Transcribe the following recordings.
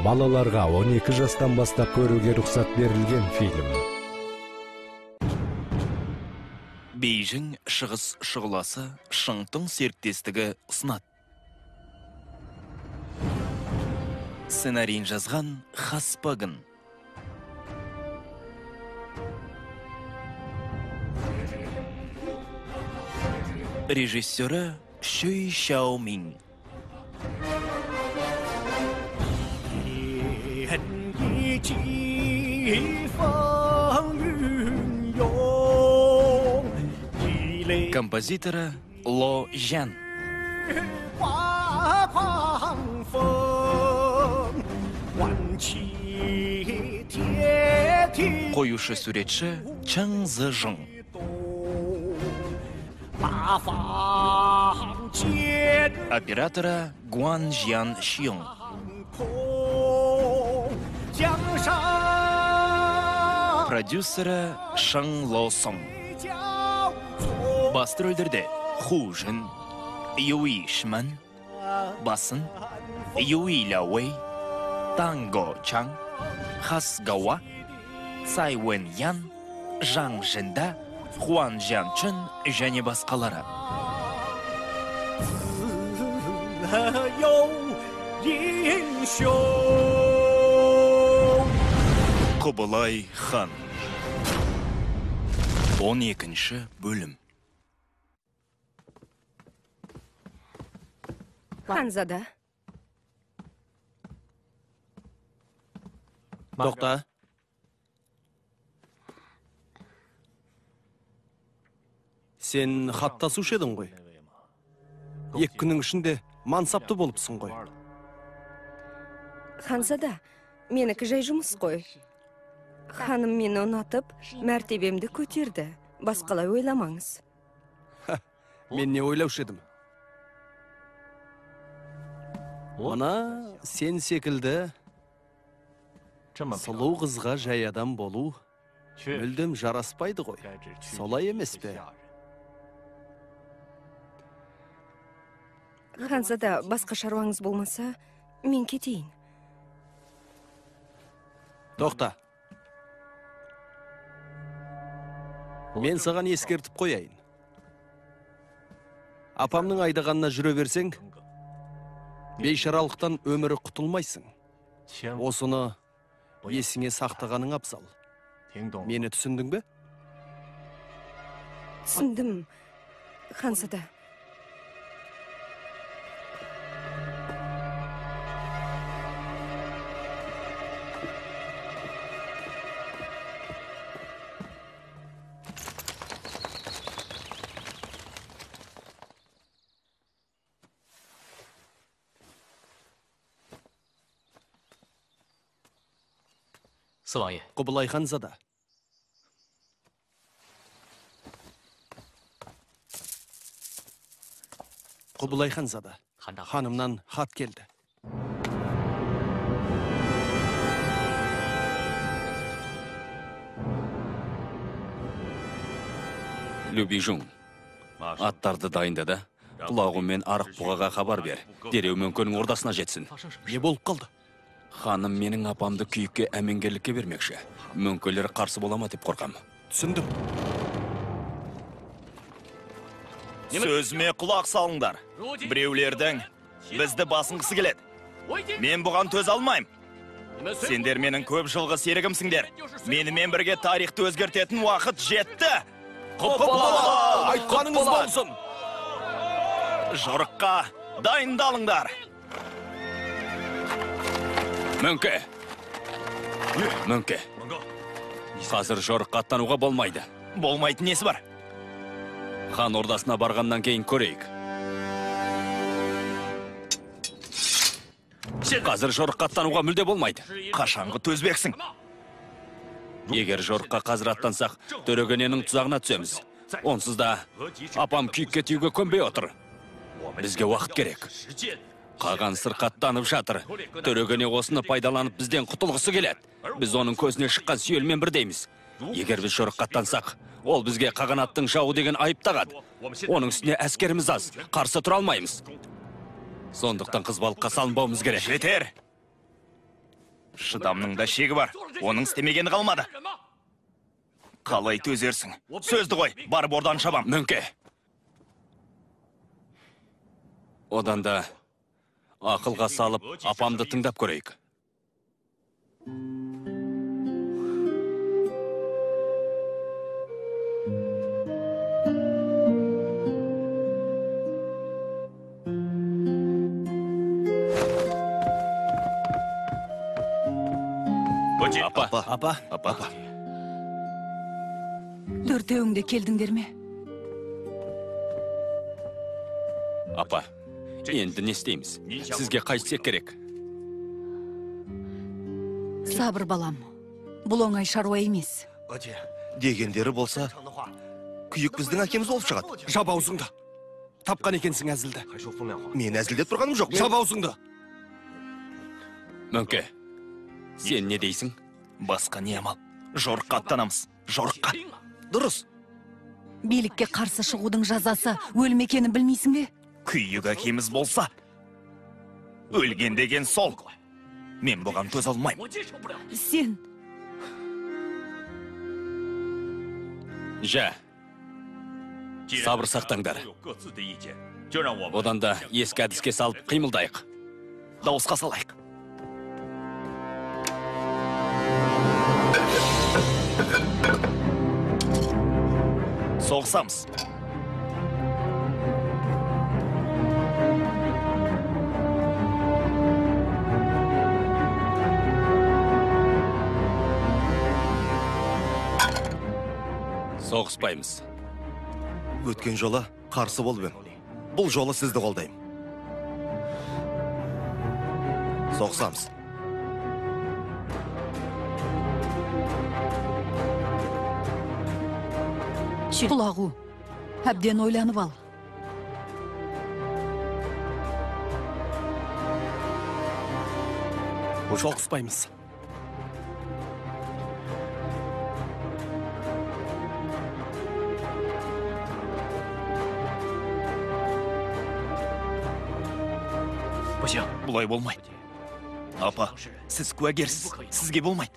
Балаларга 12 жастан бастап көрүүгө рұқсат берилген фильм. Бейжің шығыс шұғыласы Шыңтың серіктестігі ұсынады. Сценарийін жазған Хаспагын. Режиссері Шүй Шаомин. Композиторы Ло Жан. Қоюшы суретші Чың Зыжың. Операторы Гуан Жян Шиң. Продюсері Шың Ло Сон. Басты рөлдерде Ху Жин, Юи Шман, Басын, Юи Ляуэй, Танго Чаң, Хас Гауа, Цай Уэн Ян, Жаң Жинда, Хуан Жан Чын және басқалары. Құбылай хан. 12-ші бөлім. Ханзада. Тоқта. Сен хаттасушы едің ғой. 2 күннің ішінде мансапты болыпсың ғой. Ханзада, менікі жай жұмыс қой. Ханым мені ұнатып, мәртебемді көтерді. Басқалай ойламаңыз. Мен не ойлаушы едім? Мына сен секілді сұлу қызға жай адам болу мүлдем жараспайды ғой. Солай емес пе? Ханзада, басқа шаруаңыз болмаса, мен кетейін. Тоқта. Мен саған ескертіп қояйын. Апамның айдағанына жүре берсең, бейшаралықтан өмірі құтылмайсың. Осыны есіңе сақтағаның абзал. Мені түсіндің бе? Түсіндім, Ханзада. Құбылай ханзада. Құбылай ханзада. Ханымнан хат келді. Любижун, аттарды дайындады. Құлағымен арық бұғаға хабар бер. Дереу мөңкенің ордасына жетсін. Не болып қалды? Ханым менің апамды күйікке әменгерлікке бермекші. Мөңкелері қарсы болама деп қорқам. Түсіндім. Сөзіме құлақ салыңдар. Біреулердің бізді басынғысы келеді. Мен бұған төз алмайым. Сендер менің көп жылғы серігімсіңдер. Менімен бірге тарихты өзгертетін уақыт жетті. Құбылай! Айтқаныңыз болсын! Жорыққа дайындалыңдар. Мөңке! Мөңке! Қазір жорыққа аттануға болмайды. Болмайтын несі бар? Хан ордасына барғаннан кейін көрейік. Қазір жорыққа аттануға мүлде болмайды. Қашанғы төзбексің? Егер жорыққа қазір аттансақ, төрегененің тұзағына түсеміз. Онсыз да апам күйікке тиюге көнбей отыр. Бізге уақыт керек. Қаған сырқаттанып жатыр. Төрегене осыны пайдаланып бізден құтылғысы келеді. Біз оның көзіне шыққан сүйелмен бірдейміз. Егер біз жорыққа аттансақ, ол бізге қағанаттың жауы деген айып тағады. Оның үстіне әскеріміз аз, қарсы тұра алмаймыз. Сондықтан қызбалыққа салынбауымыз керек. Жетер! Шыдамның да шегі бар. Оның істемегені қалмады. Қалай төзерсің? Сөзді қой, барып ордан шабам. Мөңке. Одан да ақылға салып, апамды тыңдап көрейік. Апа. Төртеуіңде келдіңдер ме? Апа, енді не істейміз? Сізге қайтсек керек? Сабыр балам. Бұл оңай шаруа емес. Дегендері болса, күйік біздің әкеміз болып шығады. Жап аузыңды. Тапқан екенсің әзілді. Мен әзілдеп тұрғаным жоқ. Жап аузыңды. Мөңке, сен не дейсің? Басқа не амал? Жорыққа аттанамыз. Жорыққа. Дұрыс. Билікке қарсы шығудың жазасы өлім екенін білмейсің бе? Күйік әкеміз болса, өлген деген сол. Мен бұған төз алмаймын. Сен... Жа. Сабыр сақтаңдар. Одан да ескі әдіске салып қимылдайық. Дауысқа салайық. Соғысамыз. Соғыспаймыз. Өткен жолы қарсы болып ем. Бұл жолы сізді қолдаймын. Соғысамыз. Құлағу, әбден ойланып ал. Соғыспаймыз. Бұлай болмайды. Апа, сіз куәгерсіз. Сізге болмайды.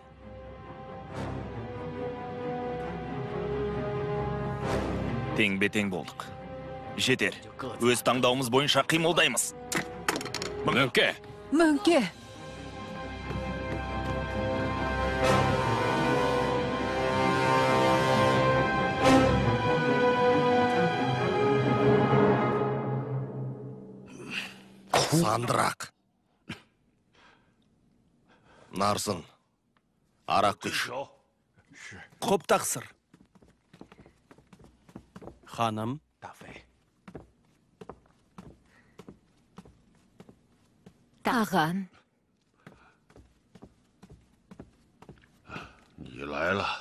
Тең-бе-тең болдық. Жетер. Өз таңдауымыз бойынша қимылдаймыз. Мөңке. Мөңке! Сандырақ. Нарсын. Арақ күш. Құп тақсыр. Ханым. Аған.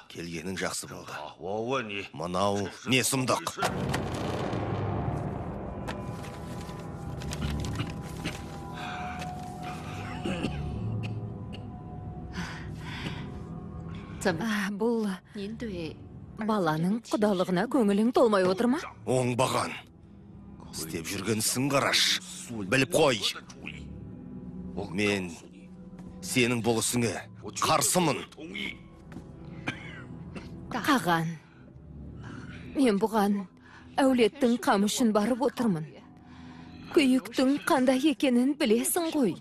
Келгенің жақсы болды. Мынау не сұмдық? Бұл баланың құдалығына көңілің толмай отыр ма? Оңбаған. Істеп жүрген ісін қараш. Біліп қой. Мен сенің бұл ісіңе қарсымын. Аған, мен бұған әулеттің қамы үшін барып отырмын. Күйіктің қандай екенін білесің ғой.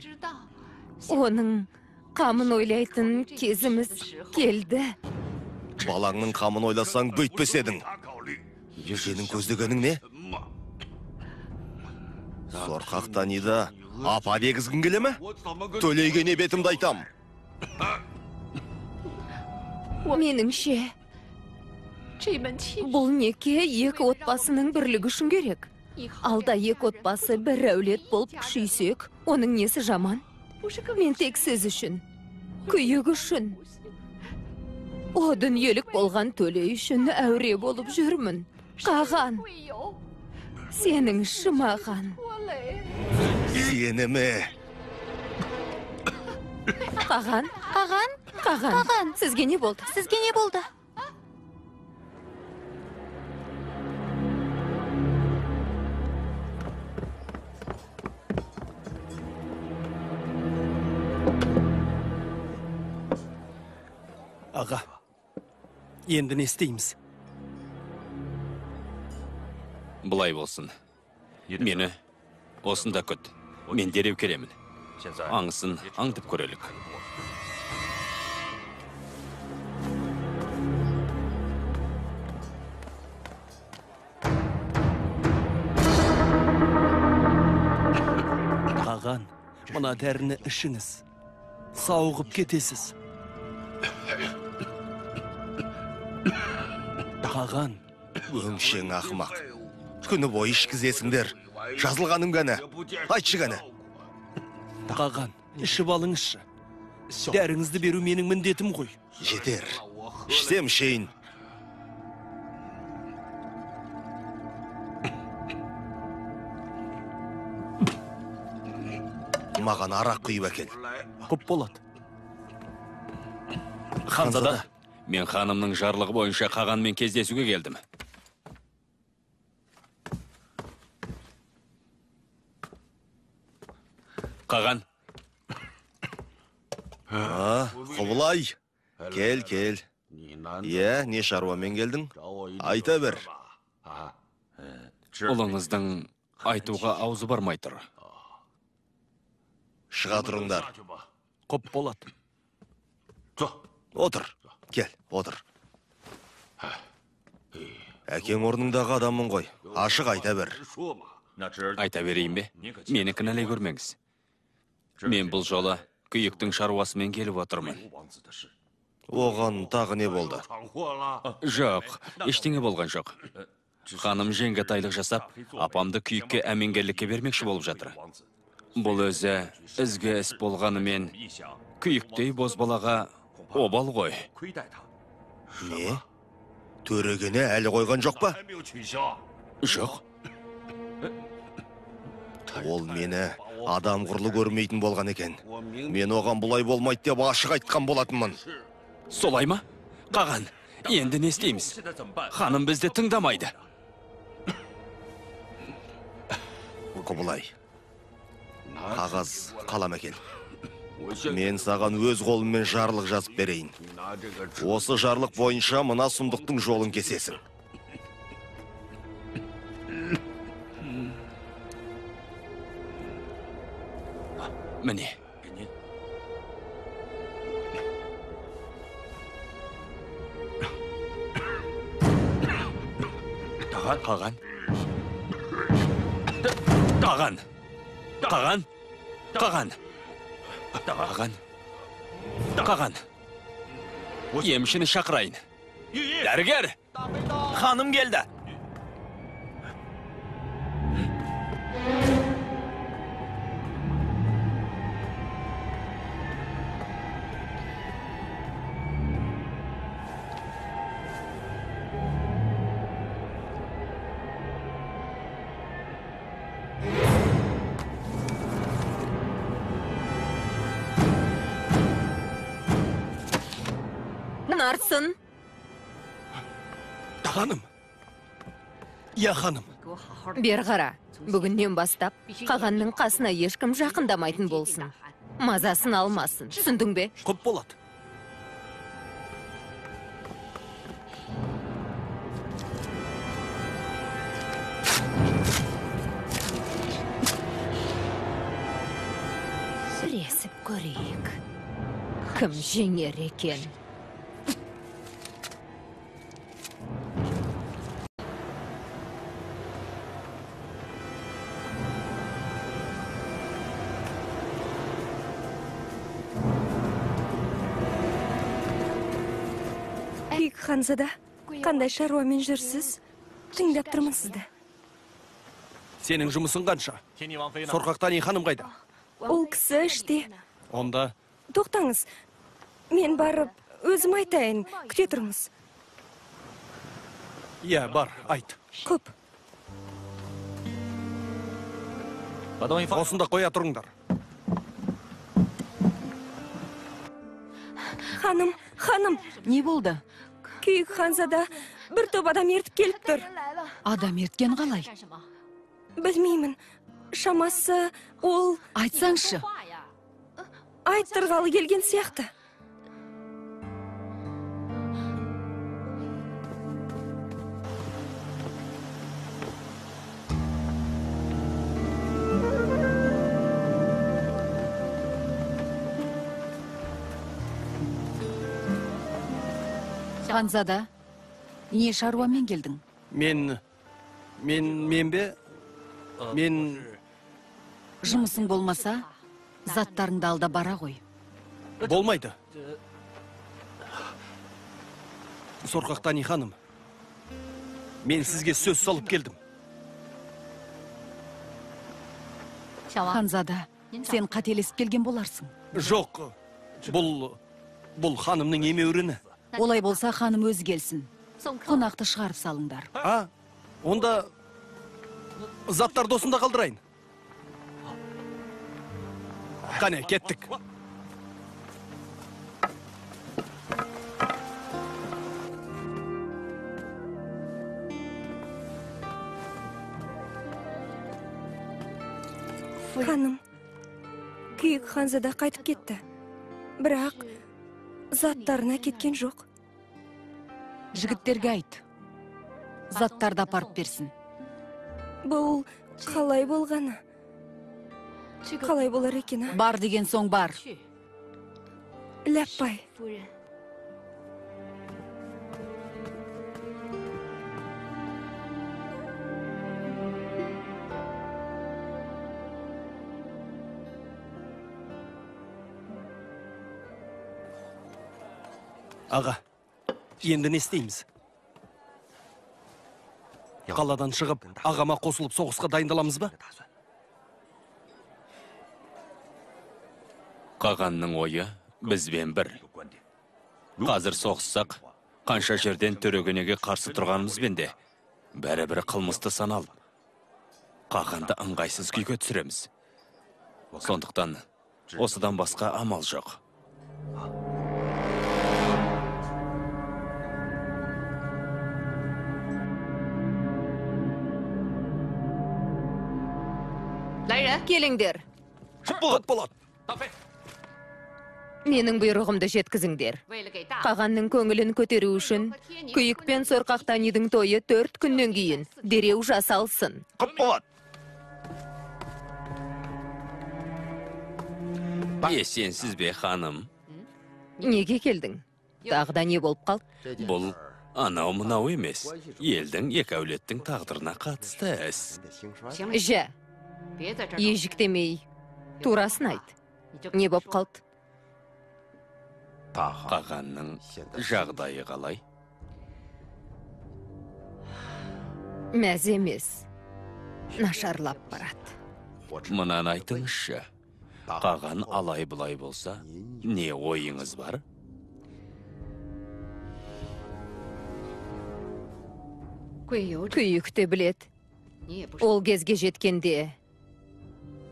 Оның қамын ойлайтын кезіміз келді. Балаңның қамын ойласаң бүйтпес едің. Сенің көздегенің не? Сорқақ танида апа дегізгін келе ме? Төлейге не бетімді айтам? Меніңше, бұл неке екі отбасының бірлігі үшін керек. Алда екі отбасы бір әулет болып күшейсек, оның несі жаман? Мен тек сіз үшін, күйік үшін. О дүниелік болған төлей үшін әуре болып жүрмін. Қаған, сенің шымаған. Сені ме? Қаған, сізге не болды? Сізге не болды? Аға, енді не істейміз? Бұлай болсын. Мені осында күт. Мен дереу келемін. Аңысын аңдып көрелік. Аған, мына дәріні ішіңіз. Сауығып кетесіз. Аған. Өңшең ақымақ. Күні бойы ішкізесіңдер. Жазылғаным ғана. Айтшы ғана. Аған, ішіп алыңызшы. Дәріңізді беру менің міндетім ғой. Жетер. Ішсем ішейін. Маған арақ құйып әкел. Құп болады. Ханзада, мен ханымның жарлығы бойынша Қағанмен кездесуге келдім. Қаған. Құбылай. Кел. Не шаруамен келдің? Айта бір. Ұлыңыздың айтуға аузы бармай тұр. Шыға тұрыңдар. Құп болады. Отыр. Кел, отыр. Әкең орныңдағы адаммын ғой. Ашық айта бір. Айта берейін бе? Мені кінәлай көрмеңіз. Мен бұл жолы күйіктің шаруасымен келіп отырмын. Оған тағы не болды? Жоқ, ештеңе болған жоқ. Ханым жеңгетайлық жасап, апамды күйікке әмеңгерлікке бермекші болып жатыр. Бұл өзі ізгі іс болғанымен күйіктей бозбалаға обал ғой. Не? Төрегені әлі қойған жоқ па? Жоқ. Ол мені адам құрлы көрмейтін болған екен. Мен оған бұлай болмайды деп ашық айтқан болатынмын. Солай ма? Қаған, енді не істейміз? Ханым бізді тыңдамайды. Құбылай. Қағаз қалам әкел. Мен саған өз қолыммен жарлық жазып берейін. Осы жарлық бойынша мына сұмдықтың жолын кесесің. Міне. Қаған. Қаған. Қаған. Қаған. Қаған. Қаған. Емшіні шақырайын. Дәрігер! Ханым келді. Нарсын. Ханым. Я ханым. Бер қара. Бүгіннен бастап Қағанның қасына ешкім жақындамайтын болсын. Мазасын алмасын. Түсіндің бе? Құп болады. Сіресіп көрейік. Кім жеңер екен? Ханзада, қандай шаруамен жүрсіз? Тыңдап тұрмын сізді. Сенің жұмысың қанша? Сорқақтан ханым қайда? Ол кісі іште. Онда? Тоқтаңыз. Мен барып, өзім айтайын. Күте тұрмыз. Бар, айт. Көп. Осында қоя тұрыңдар. Ханым. Не болды? Күйік Ханзада бір топ адам ертіп келіп тұр. Адам ерткен қалай? Білмеймін. Шамасы ол... Айтсаңшы. Айттырғалы келген сияқты. Ханзада, не шаруамен келдің? Мен бе? Мен... Жұмысың болмаса, заттарыңды алда бара ғой. Болмайды. Сорқақтани ханым, мен сізге сөз салып келдім. Ханзада, сен қателесіп келген боларсың. Жоқ, бұл ханымның емеуріні. Олай болса, ханым өзі келсін. Қонақты шығарып салыңдар. Онда заттарды осында қалдырайын. Қане, кеттік. Ханым, күйік Ханзада қайтып кетті. Бірақ заттарына кеткен жоқ. Жігіттерге айт. Заттарды апарып берсін. Бұл қалай болғаны? Қалай болар екен, а? Бар деген соң бар. Ләппай. Аға, енді не істейміз? Қаладан шығып, ағама қосылып соғысқа дайындаламыз ба? Қағанның ойы бізбен бір. Қазір соғыссақ, қанша жерден төрегенеге қарсы тұрғанымызбен де, бәрі-бірі қылмысты саналып, Қағанды ыңғайсыз күйге түсіреміз. Сондықтан, осыдан басқа амал жоқ. Келіңдер. Болады. Менің бұйрығымды жеткізіңдер. Қағанның көңілін көтеру үшін, күйік пен Сорқақтанидің тойы 4 күннен кейін дереу жасалсын. Болады. Есенсіз бе, ханым? Неге келдің? Тағда не болып қалды? Бұл анау-мынау емес. Елдің екі әулеттің тағдырына қатысты іс. Жә, ежіктемей, турасын айт. Не болып қалды? Қағанның жағдайы қалай? Мәз емес. Нашарлап барады. Мұнан айтыңызшы. Қаған алай-бұлай болса, не ойыңыз бар? Күйікті білет. Ол кезге жеткенде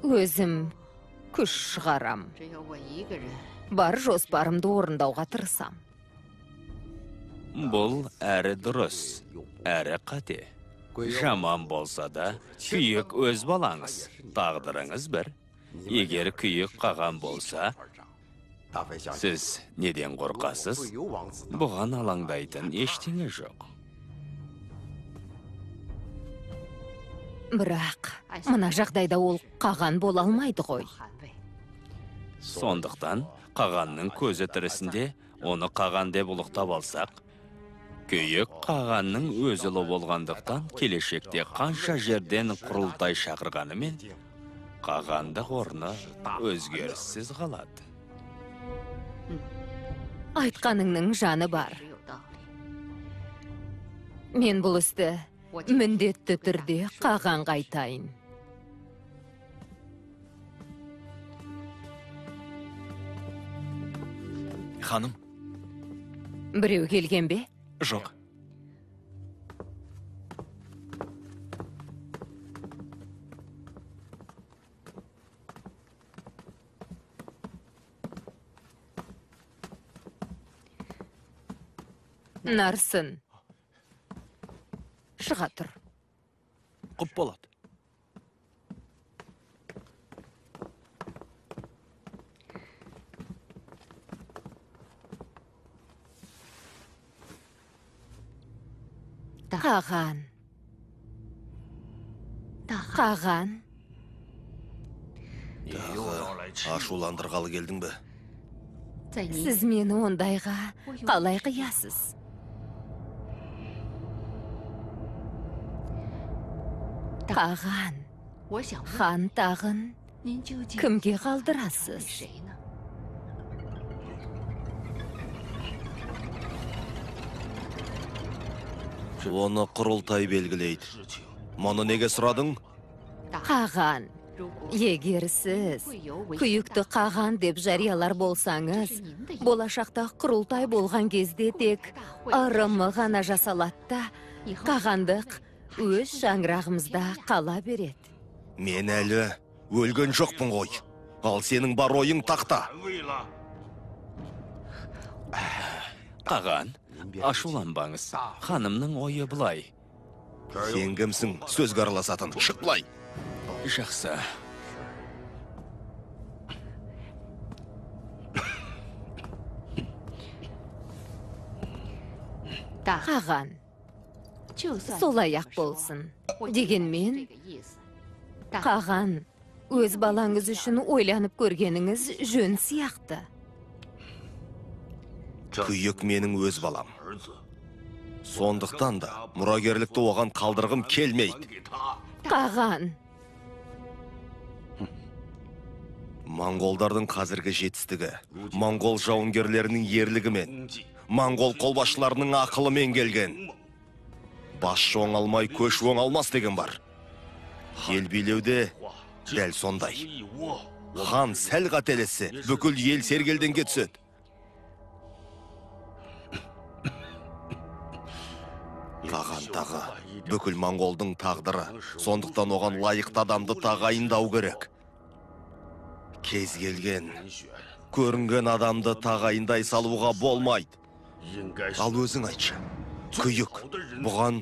өзім күш шығарам. Бар жоспарымды орындауға тырысам. Бұл әрі дұрыс, әрі қате. Жаман болса да, күйік өз балаңыз, тағдырыңыз бір. Егер күйік Қаған болса, сіз неден қорқасыз? Бұған алаңдайтын ештеңе жоқ. Бірақ, мына жағдайда ол Қаған бола алмайды ғой. Сондықтан, Қағанның көзі тірісінде оны Қаған деп ұлықтап алсақ, күйік Қағанның өз ұлы болғандықтан келешекте қанша жерден құрылтай шақырғанымен, Қағандық орны өзгеріссіз қалады. Айтқаныңның жаны бар. Мен бұл істі міндетті түрде Қағанға айтайын. Ханым, Біреу келген бе? жоқ. Нарсын. Шыға тұр. Құп болады. Қаған. Қаған. Ашуландырғалы келдің бе? Сіз мені ондайға қалай қиясыз? Қаған, хан тағын кімге қалдырасыз? Оны құрылтай белгілейді. Мұны неге сұрадың? Қаған, егер сіз күйікті қаған деп жариялар болсаңыз, болашақта құрылтай болған кезде тек ырымы ғана жасалатта, қағандық өз шаңырағымызда қала береді. Мен әлі өлген жоқпын ғой. Ал сенің бар ойың тақта. Қаған, ашуланбаңыз. Ханымның ойы бұлай. Сен кімсің сөзге араласатын? Шық былай. Жақсы. Қаған, солай-ақ болсын. Дегенмен, қаған, өз балаңыз үшін ойланып көргеніңіз жөн сияқты. Күйік менің өз балам. Сондықтан да мұрагерлікті оған қалдырғым келмейді. Қаған, Монголдардың қазіргі жетістігі, моңғол жауынгерлерінің ерлігімен, моңғол қолбасшыларының ақылымен келген. Басшы оңалмай, көш оңалмас деген бар. Ел билеуде дәл сондай. Хан сәл қателесе, бүкіл ел сергелденге түседі. Қаған тағы бүкіл моңғолдың тағдыры, сондықтан оған лайықты адамды тағайындау керек. Кез келген, көрінген адамды тағайындай салуға болмайды. Ал өзің айтшы, күйік бұған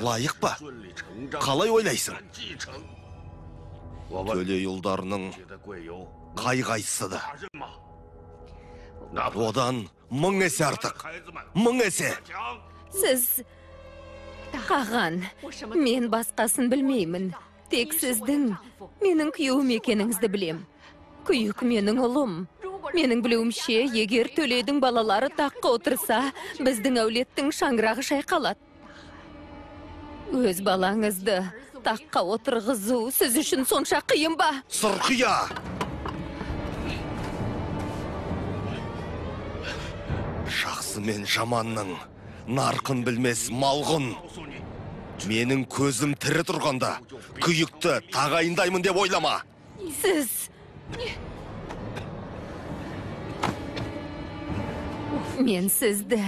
лайық па? Қалай ойлайсың? Төле ұлдарының қай-қайсысы да одан 1000 есе артық, 1000 есе. сіз... Қаған, мен басқасын білмеймін. Тек сіздің менің күйеуім екеніңізді білем. Күйік менің ұлым. Менің білуімше, егер төледің балалары таққа отырса, біздің әулеттің шаңырағы шайқалады. Өз балаңызды таққа отырғызу сіз үшін сонша қиын ба? Сұрқия! Жақсы мен жаманның нарқын білмес малғын. Менің көзім тірі тұрғанда, күйікті тағайындаймын деп ойлама. Сіз... Мен сізді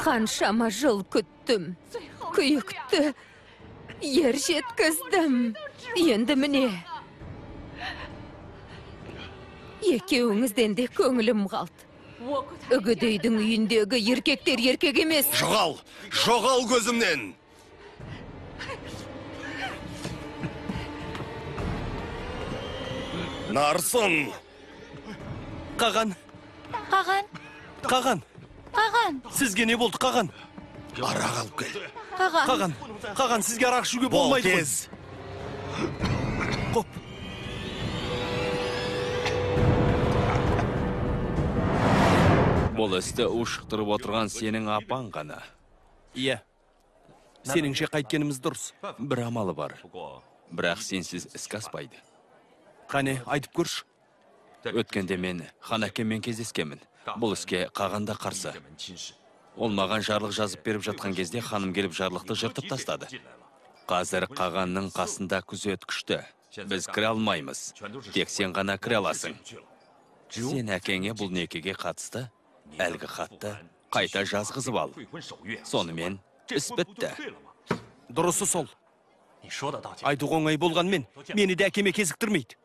қаншама жыл күттім. Күйікті ер жеткіздім. Енді міне. Екеуіңізден де көңілім қалды. Үгідейдің үйіндегі еркектер еркек емес. Жоғал! Жоғал көзімнен! Нарсын! Қаған, Қаған, Қаған, Қаған, сізге не болды, Қаған? Арақ алып кел. Қаған. Қаған, сізге арақ ішуге Бол болмайды ғой. тез! Қоп. Бұл істі ушықтырып отырған сенің апаң ғана. Иә, сеніңше қайткеніміз дұрыс. Бір амалы бар. Бірақ сенсіз іске аспайды. Қане, айтып көрші. Өткенде мен хан әкеммен кездескенмін. Бұл іске Қаған да қарсы. Ол маған жарлық жазып беріп жатқан кезде ханым келіп жарлықты жыртып тастады. Қазір Қағанның қасында күзет күшті. Біз кіре алмаймыз. Тек сен ғана кіре аласың. Сен әкеңе бұл некеге қатысты әлгі хатты қайта жазғызып ал. Сонымен іс бітті. Дұрысы сол. Айтуға оңай болғанмен, мені де әкеме кезіктірмейді.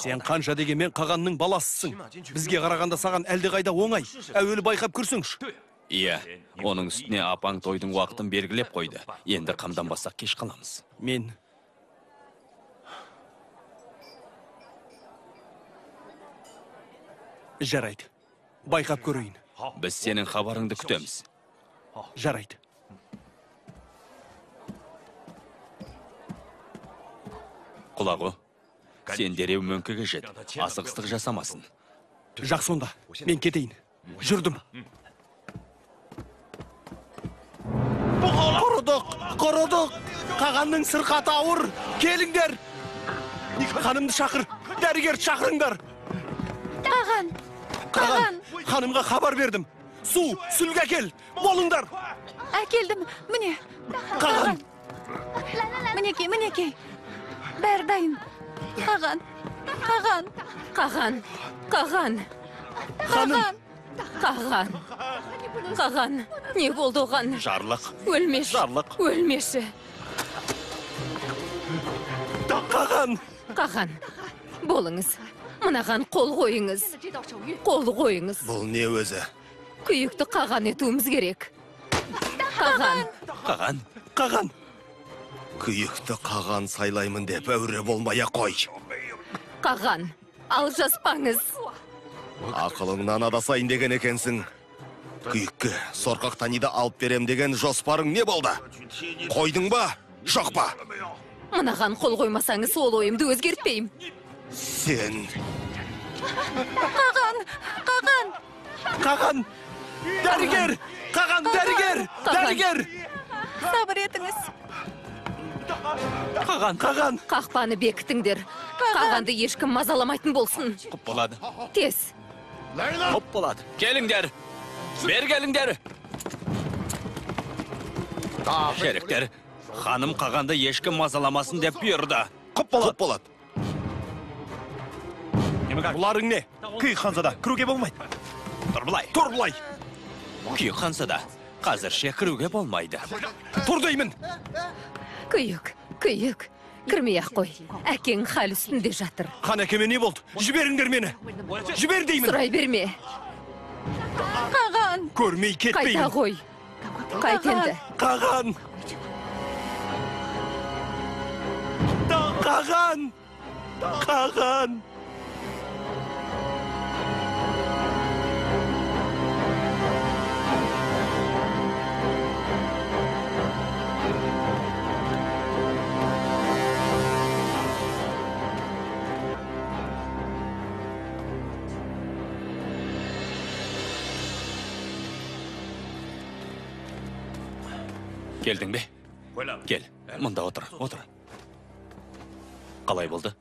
Сен қанша дегенмен Қағанның баласысың. Бізге қарағанда саған әлде қайда оңай. Әуелі байқап көрсеңші. Иә, оның үстіне апаң тойдың уақытын белгілеп қойды. Енді қамданбасақ кеш қаламыз. Мен... Жарайды. Байқап көрейін. Біз сенің хабарыңды күтеміз. Жарайды. Құлағу, сен дереу мөңкеге жет. Асығыстық жасамасын. Жақсы онда, мен кетейін. Жүрдім. Құрыдық! Қағанның сырқаты ауыр. Келіңдер. Ханымды шақыр. Дәрігерді шақырыңдар. Қаған, ханымға хабар бердім. Су, сүлге әкел. Болыңдар. Әкелдім, міне. Қаған. Мінекей. Бәрі дайын. Қаған. Ханым. Қаған, не болды оған? Жарлық. Өлмеші. Жарлық. Өлмеші. Қаған. Болыңыз. Мынаған қол қойыңыз. Бұл не өзі? Күйікті қаған етуіміз керек. Қаған. Күйікті қаған сайлаймын деп әуре болмая қой. Қаған, алжаспаңыз. Ақылыңнан адасайын деген екенсің. Күйікке сорқақ таниды алып берем деген жоспарың не болды? Қойдың ба, жоқ па? Мынаған қол қоймасаңыз, ол ойымды өзгертпейм. Сен... Қаған. Дәрігер. Қаған, дәрігер. Сабыр етіңіз. Қаған. Қақпаны бекітіңдер. Қағанды ешкім мазаламайтын болсын. Құп болады. Тез. Құп болады. Келіңдер. Бер келіңдер. Шеріктер, ханым қағанды ешкім мазаламасын деп бұйырды. Құп болады. Бұларың не? Күйік ханзада, кіруге болмайды. Тұр бұлай. Күйік ханзада, қазірше кіруге болмайды. Тұр деймін. Күйік. Кірмей-ақ қой. Әкең хал үстінде жатыр. Хан әкеме не болды? Жіберіңдер мені. Жібер деймін. Сұрай берме. Көрмей кетпеймін. Қайта қой. Қайт енді. Қаған. Келдің бе? Кел, мұнда отыр. Қалай болды?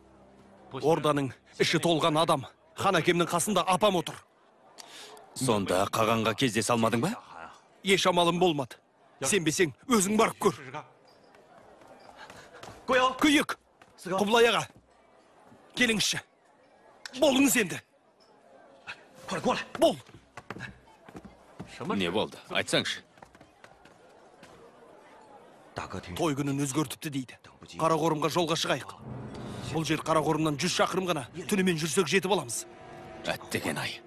Орданың іші толған адам. Хан әкемнің қасында апам отыр. Сонда қағанға кездесе алмадың ба? Еш амалым болмады. Сенбесең, өзің барып көр. Күйік. Құбылай аға. Келіңізші. Болыңыз енді. Бол. Не болды? Айтсаңшы. Той күнін өзгертіпті дейді. Қарақорымға жолға шығайық. Бұл жер Қарақорымнан 100 шақырым ғана. Түнімен жүрсек жетіп аламыз. Әттеген ай.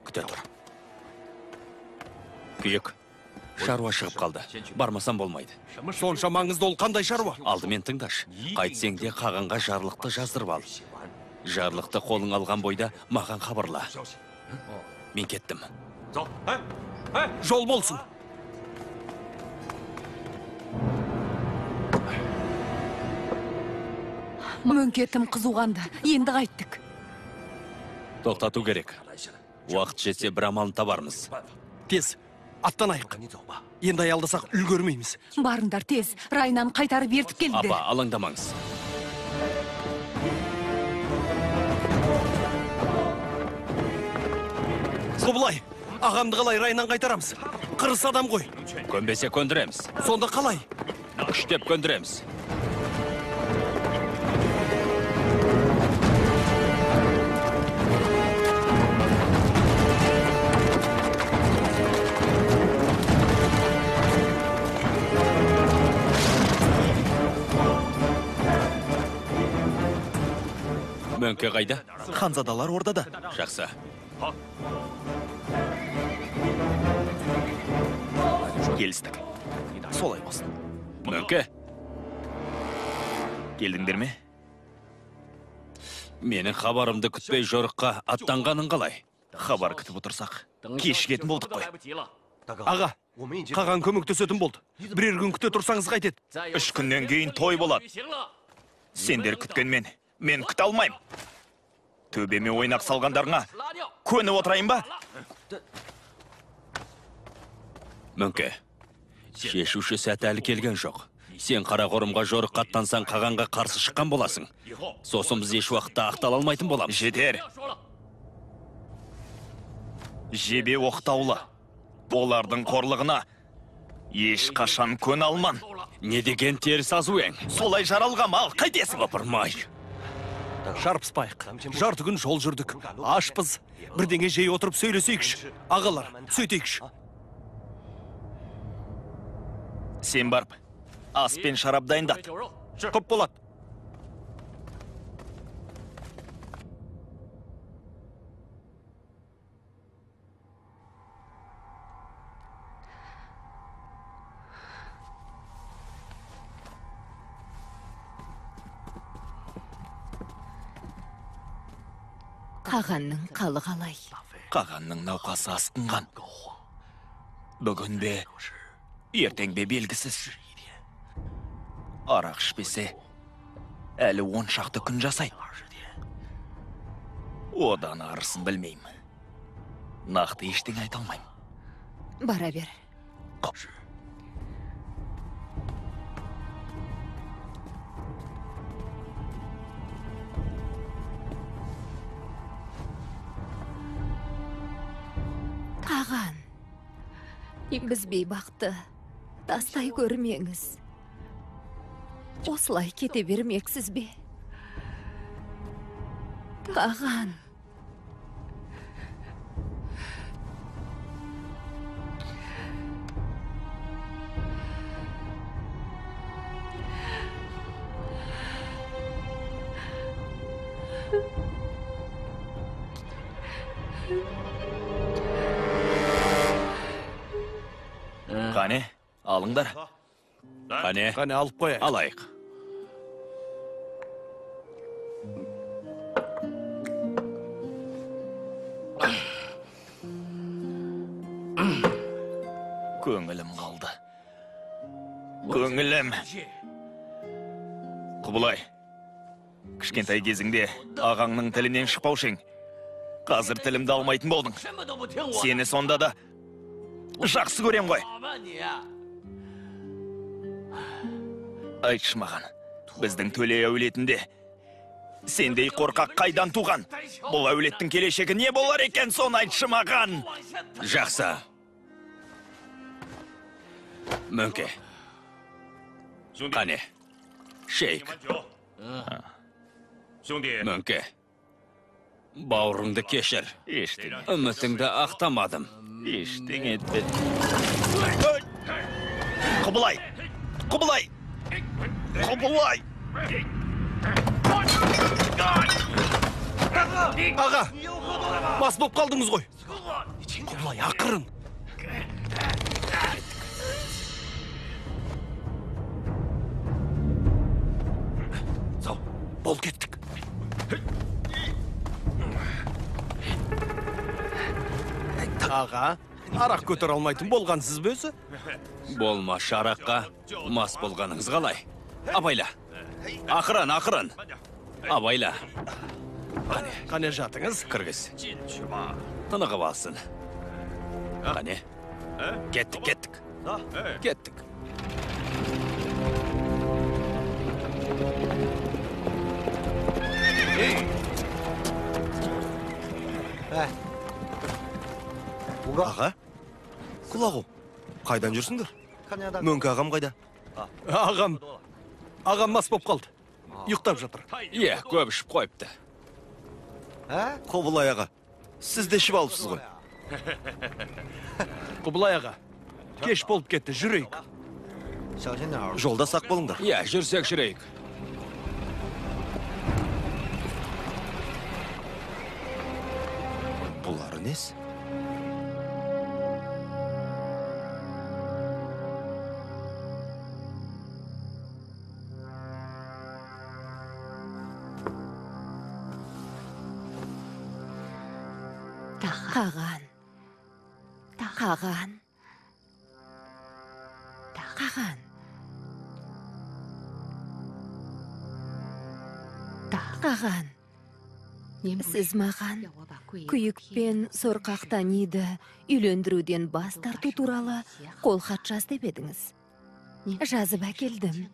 Күте тұр. Күйік, шаруа шығып қалды. Бармасам болмайды. Сонша маңызды ол қандай шаруа? Алдымен тыңдаш. Қайтсең де қағанға жарлықты жаздырып ал. Жарлықты қолың алған бойда маған хабарла. Мен кеттім. Жол болсын. Мөңкетім қызуғанды. Енді қайттық. Тоқтату керек. Уақыт жетсе бір амалын табармыз. Тез, аттанайық. Енді аялдасақ үлгермейміз. Барыңдар тез. Райнан қайтарып ертіп келді. Апа, алаңдамаңыз. Құбылай, ағамды қалай райынан қайтарамыз? Қырыс адам ғой. Көнбесе көндіреміз. Сонда қалай? Күштеп көндіреміз. Мөңке қайда? Ханзадалар ордада. Жақсы. Келістік. Солай болсын. Мөңке, Келдіңдер ме? менің хабарымды күтпей жорыққа аттанғаның қалай? Хабар күтіп отырсақ, кешігетін болдық қой. Аға, қаған көмектесетін болды. Бірер күн күте тұрсаңыз қайтеді. 3 күннен кейін той болады. Сендер күткенмен, мен күте алмайым. Төбеме ойнақ салғандарыңа көніп отырайын ба? Мөңке, шешуші сәті әлі келген жоқ. Сен Қарақорымға жорыққа аттансаң Қағанға қарсы шыққан боласың. Сосын біз еш уақытта ақтала алмайтын боламыз. Жетер. Жебе оқтаулы. Олардың қорлығына еш қашан көн алман. Не деген теріс азу ең? Солай жаралғам, ал қайтесің? Апырмай. Шарпыспайық. Жарты күн жол жүрдік. Ашпыз. Бірдеңе жей отырып сөйлесейікші. Ағалар, сөйтейікші. Сен барып, ас пен шарап дайындат. Көп болады. Қағанның қалы қалай? Қағанның науқасы асқынған. Бүгін бе, ертең бе белгісіз. Арақ ішпесе, әлі 10 шақты күн жасайды. Одан арысын білмеймін. Нақты ештеңе айта алмайым. Бара бер. Қаған, біз бейбақты тастай көрмеңіз. Осылай кете бермексіз бе? Қаған. Қане, алыңдар. Қане, алып қояйық. алайық. Көңілім қалды. Көңілім. Құбылай, кішкентай кезіңде ағаңның тілінен шықпаушың. Қазір тілімді алмайтын болдың. Сені сонда да жақсы көрем ғой. Айтшы маған, біздің Төле әулетінде сендей қорқақ қайдан туған? Бұл әулеттің келешегі не болар екен, соны айтшы маған. Жақсы. Мөңке. Қане, шейк. Мөңке. Бауырыңды кешір. Ештеңе. Үмітіңді ақтамадым. Ештеңе етпеді. Құбылай! Құбылай! Құбылай! Аға, бас боп қалдыңыз ғой. Құбылай, ақырын. Бол кеттік. Аға, арақ көтер алмайтын болғансыз бе өзі? Болма шараққа мас болғаныңыз қалай? Абайла. Ақырын. Абайла. Қане жатыңыз? Кіргіз. Тынығып алсын. Қане. Кеттік. Аға, құлағу, қайдан жүрсіңдер? Мөңке ағам қайда? Ағам мас боп қалды. Ұйықтап жатыр. Е, көп ішіп қойыпты. Құбылай аға, сіз де ішіп алыпсыз ғой. Құбылай аға, кеш болып кетті, жүрейік. Жолда сақ болыңдар. Е, жүрсек жүрейік. Бұлары нес? Қаған. Сіз маған күйік пен сорқақтан үйді үйлендіруден бас тарту туралы қолхат жаз деп едіңіз. жазып әкелдім.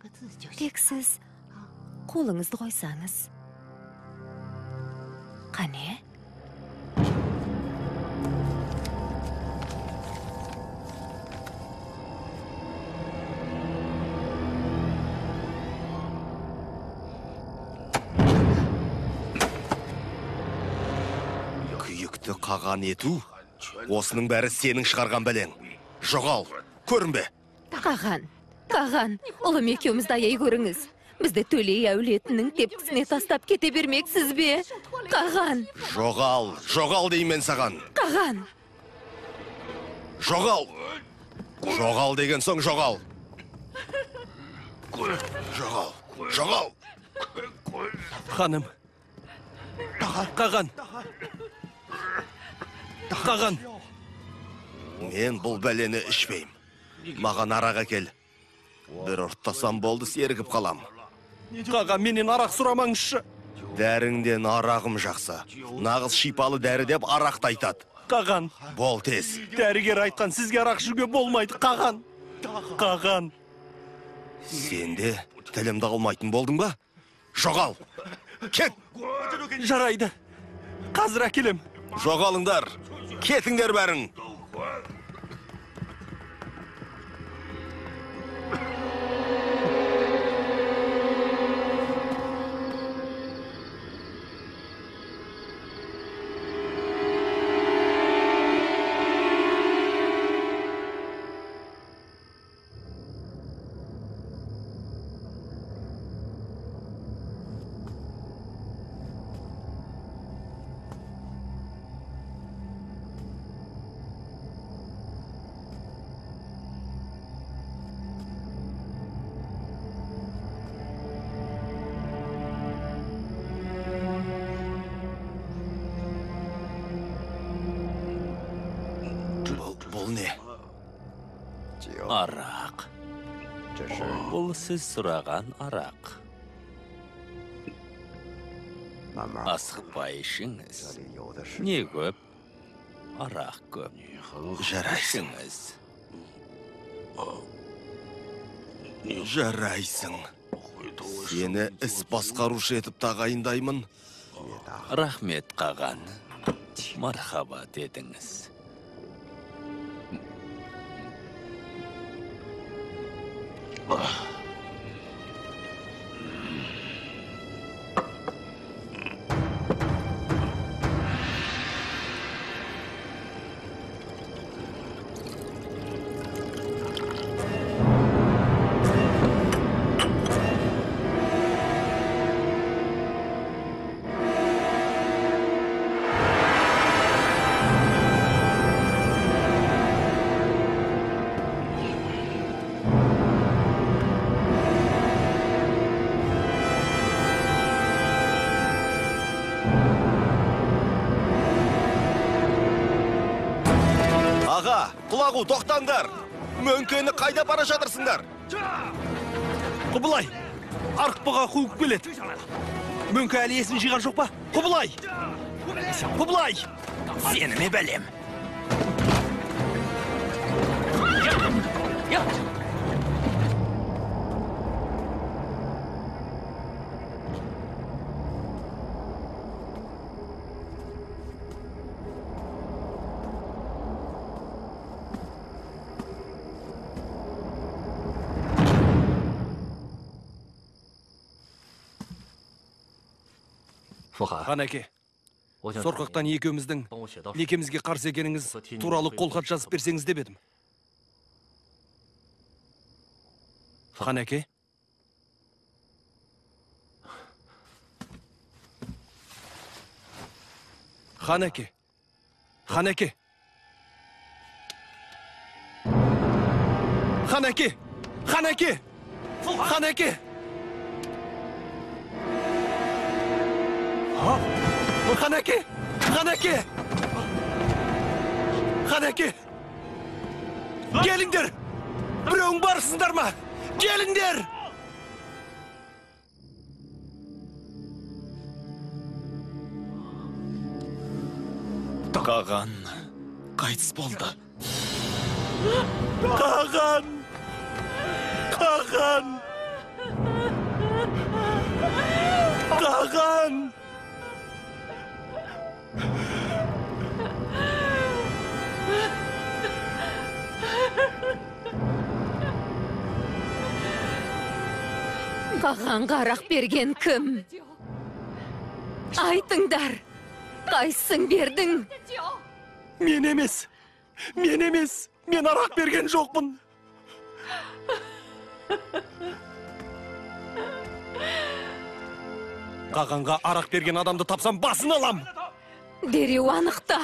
Тек сіз қолыңызды қойсаңыз. Қане? Күйікті қаған ету, осының бәрі сенің шығарған бәлең. Жоғал, көрінбе. Қаған, ұлым екеумізді аяй көріңіз. Бізді Төлей әулетінің тепкісіне тастап кете бермексіз бе? Қаған! Жоғал деймен саған. Қаған! Жоғал деген соң жоғал. Жоғал. Ханым. Қаған. Мен бұл бәлені ішпейм. Маған арақ әкел. Бір ұрттасам болды, сергіп қалам. Қаған, менен арақ сұрамаңызшы. Дәріңден арағым жақсы. Нағыз шипалы дәрі деп арақты айтады. Қаған. Бол тез. Дәрігер айтқан, сізге арақ ішуге болмайды. Қаған. Сенде тілімді қылмайтын болдың ба? Жоғал. Кет. Жарайды. Қазір әкелем. Жоғалыңдар. Кетіңдер бәрің. Бұл не? Арақ. Бұл сіз сұраған арақ. Асықпай ішіңіз. Не көп? Арақ көп. Жарайсың. Сені іс басқарушы етіп тағайындаймын. Рахмет, Қаған. Мархабат етіңіз. Құлағу, тоқтаңдар! Мөңкені қайда бара жатырсыңдар? Құбылай! Арқпыға қуып келеді. Мөңке әлі есін жиған жоқ па? Құбылай! Сені ме бәлем? Хан әке, сорқақтан екеуміздің некемізге қарсы екеніңіз туралы қолхат жазып берсеңіз деп едім. Хан әке? Хан әке? Хан әке? Хан әке? Хан әке? Хан әке? Хан әке! Хан әке! Хан әке! Келіңдер! Біреуің барсыңдар ма? Келіңдер! Қаған қайтыс болды. Қаған! Қаған! Қаған! Қағанға арақ берген кім? Айтыңдар, қайсың бердің? Мен емес, мен арақ берген жоқпын. Қағанға арақ берген адамды тапсам басын алам. Дереу анықта.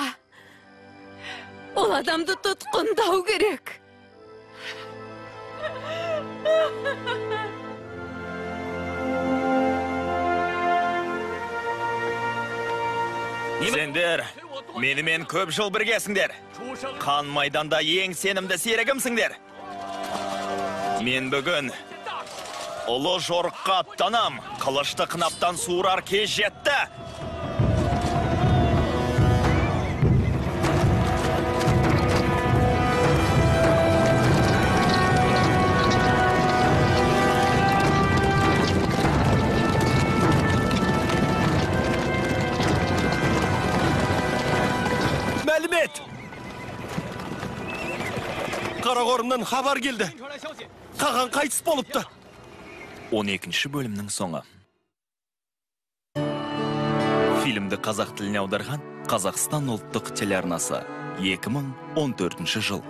Ол адамды тұтқындау керек. Сендер, менімен көп жыл біргесіңдер. Қан майданда ең сенімді серігімсіңдер. Мен бүгін ұлы жорыққа аттанам. Қылышты қынаптан суырар кез жетті. Қарақорымнан хабар келді. Қаған қайтыс болыпты. 12-ші бөлімнің соңы. Фильмді қазақ тіліне аударған Қазақстан ұлттық телеарнасы. 2014 жыл.